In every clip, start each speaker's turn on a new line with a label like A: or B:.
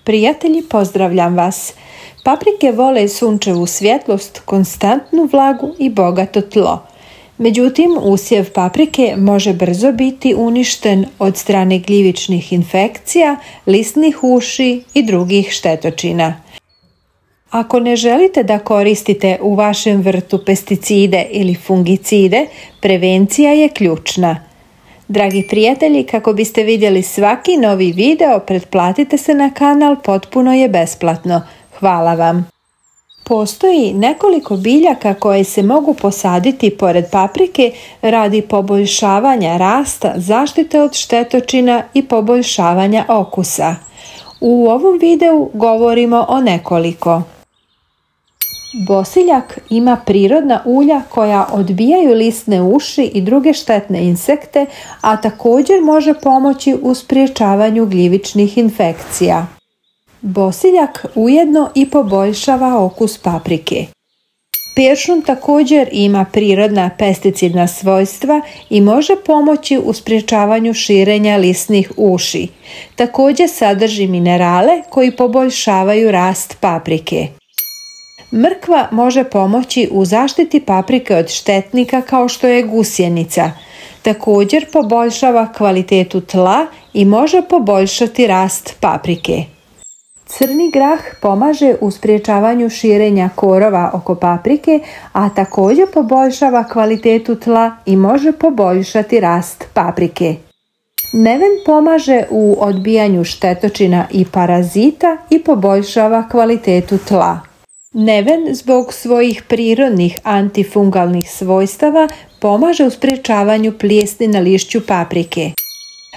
A: Prijatelji, pozdravljam vas. Paprike vole sunčevu svjetlost, konstantnu vlagu i bogato tlo. Međutim, usjev paprike može brzo biti uništen od strane gljivičnih infekcija, lisnih uši i drugih štetočina. Ako ne želite da koristite u vašem vrtu pesticide ili fungicide, prevencija je ključna. Dragi prijatelji, kako biste vidjeli svaki novi video, pretplatite se na kanal, potpuno je besplatno. Hvala vam. Postoji nekoliko biljaka koje se mogu posaditi pored paprike radi poboljšavanja rasta, zaštite od štetočina i poboljšavanja okusa. U ovom videu govorimo o nekoliko. Bosiljak ima prirodna ulja koja odbijaju lisne uši i druge štetne insekte, a također može pomoći u sprječavanju gljivičnih infekcija. Bosiljak ujedno i poboljšava okus paprike. Peršun također ima prirodna pesticidna svojstva i može pomoći u sprječavanju širenja lisnih uši. Također sadrži minerale koji poboljšavaju rast paprike. Mrkva može pomoći u zaštiti paprike od štetnika kao što je gusjenica. Također poboljšava kvalitetu tla i može poboljšati rast paprike. Crni grah pomaže u sprječavanju širenja korova oko paprike, a također poboljšava kvalitetu tla i može poboljšati rast paprike. Neven pomaže u odbijanju štetočina i parazita i poboljšava kvalitetu tla. Neven zbog svojih prirodnih antifungalnih svojstava pomaže u sprječavanju plijesni na lišću paprike.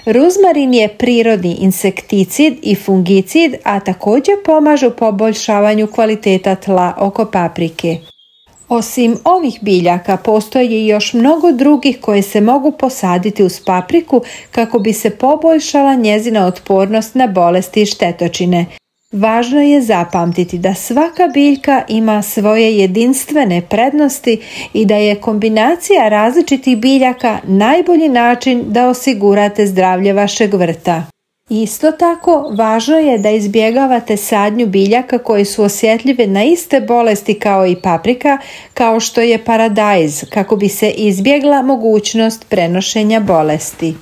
A: Ruzmarin je prirodni insekticid i fungicid, a također pomaže u poboljšavanju kvaliteta tla oko paprike. Osim ovih biljaka postoji još mnogo drugih koje se mogu posaditi uz papriku kako bi se poboljšala njezina otpornost na bolesti i štetočine. Važno je zapamtiti da svaka biljka ima svoje jedinstvene prednosti i da je kombinacija različitih biljaka najbolji način da osigurate zdravlje vašeg vrta. Isto tako, važno je da izbjegavate sadnju biljaka koji su osjetljive na iste bolesti kao i paprika, kao što je paradajz, kako bi se izbjegla mogućnost prenošenja bolesti.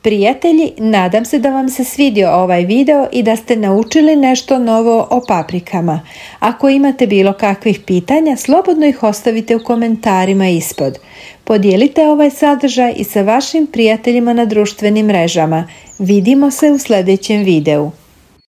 A: Prijatelji, nadam se da vam se svidio ovaj video i da ste naučili nešto novo o paprikama. Ako imate bilo kakvih pitanja, slobodno ih ostavite u komentarima ispod. Podijelite ovaj sadržaj i sa vašim prijateljima na društvenim mrežama. Vidimo se u sljedećem videu.